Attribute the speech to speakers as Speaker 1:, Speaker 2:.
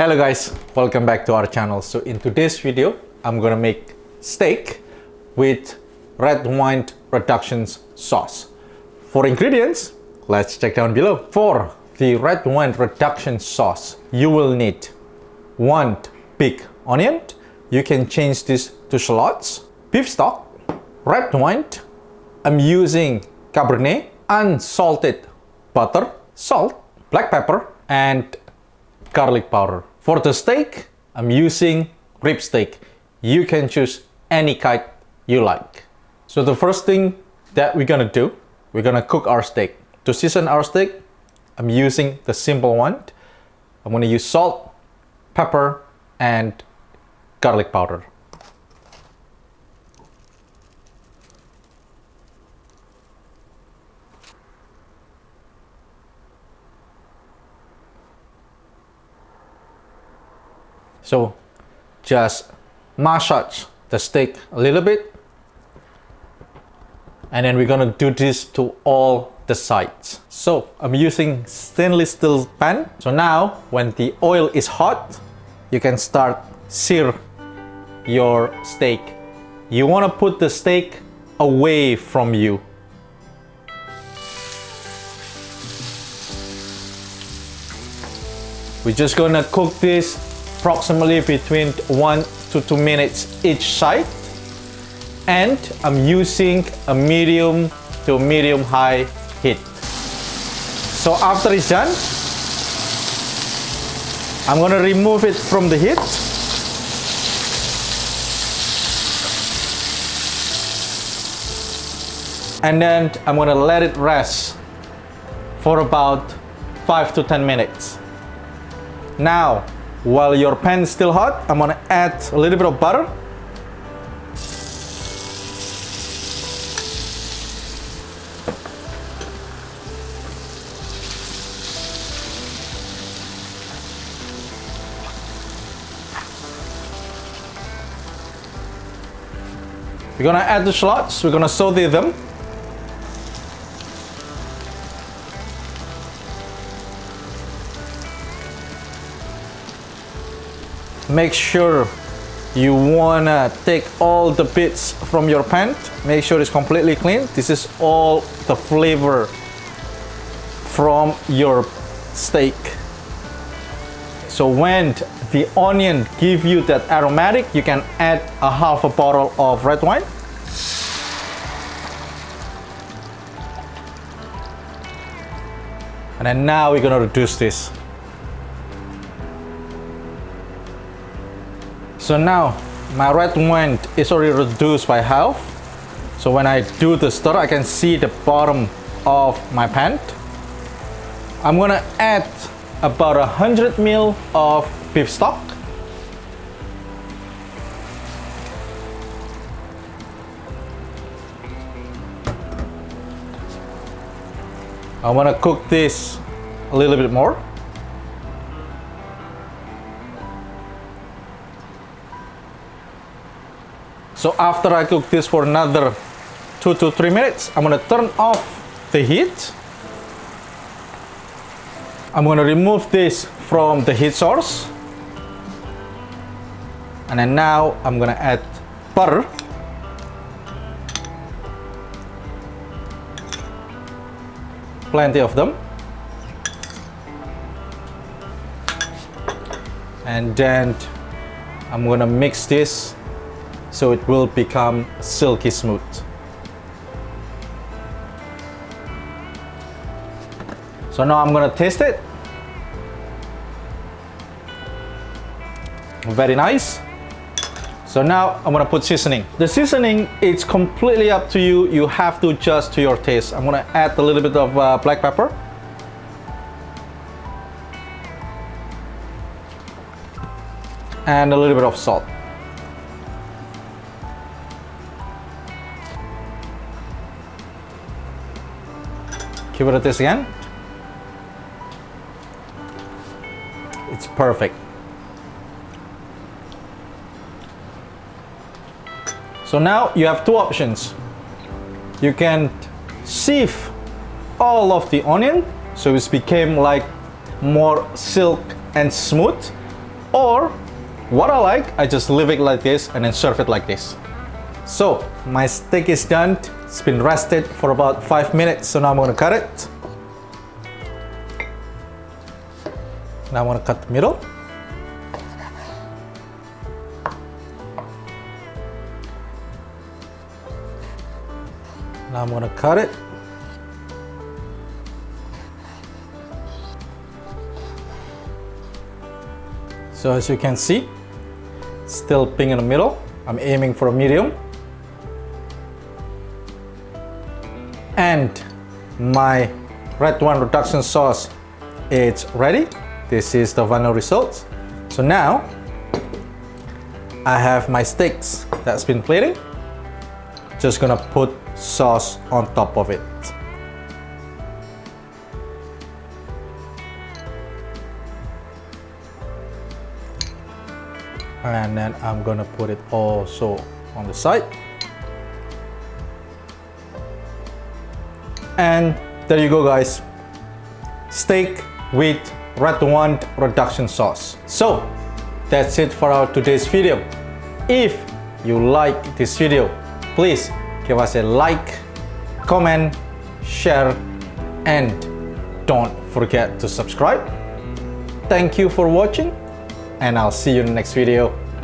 Speaker 1: Hello guys, welcome back to our channel. So in today's video, I'm gonna make steak with red wine reductions sauce. For ingredients, let's check down below. For the red wine reduction sauce, you will need 1 big onion. You can change this to shallots, beef stock, red wine. I'm using Cabernet, unsalted butter, salt, black pepper, and garlic powder. For the steak, I'm using rib steak. You can choose any kind you like. So the first thing that we're gonna do, we're gonna cook our steak. To season our steak, I'm using the simple one. I'm gonna use salt, pepper, and garlic powder. So just massage the steak a little bit, and then we're gonna do this to all the sides. So I'm using stainless steel pan. So now when the oil is hot, you can start sear your steak. You wanna put the steak away from you. We're just gonna cook this approximately between 1 to 2 minutes each side, and I'm using a medium to medium high heat. So after it's done, I'm gonna remove it from the heat. And then I'm gonna let it rest for about 5 to 10 minutes. Now, while your pan is still hot, I'm gonna add a little bit of butter. We're gonna add the shallots, we're gonna saute them. Make sure you wanna take all the bits from your pan. Make sure it's completely clean. This is all the flavor from your steak. So when the onion give you that aromatic, you can add a half a bottle of red wine. And then now we're gonna reduce this. So now my red wine is already reduced by half. So when I do the stir, I can see the bottom of my pan. I'm gonna add about 100 ml of beef stock. I wanna cook this a little bit more. So after I cook this for another 2 to 3 minutes, I'm gonna turn off the heat. I'm gonna remove this from the heat source. And then now I'm gonna add butter. Plenty of them. And then I'm gonna mix this so it will become silky smooth. So now I'm gonna taste it. Very nice. So now I'm gonna put seasoning. The seasoning, it's completely up to you. You have to adjust to your taste. I'm gonna add a little bit of black pepper. And a little bit of salt. Give it a taste again. It's perfect. So now you have two options. You can sieve all of the onion so it became like more silk and smooth, Or what I like, I just leave it like this and then serve it like this. So my steak is done. It's been rested for about 5 minutes. So now I'm gonna cut it. Now I'm gonna cut the middle. Now I'm gonna cut it. So as you can see, still pink in the middle. I'm aiming for a medium. And my red wine reduction sauce, it's ready. This is the final result. So now I have my steaks that's been plated. Just gonna put sauce on top of it. And then I'm gonna put it also on the side. And there you go, guys. Steak with red wine reduction sauce. So that's it for our today's video. If you like this video, please give us a like, comment, share, and don't forget to subscribe. Thank you for watching, and I'll see you in the next video.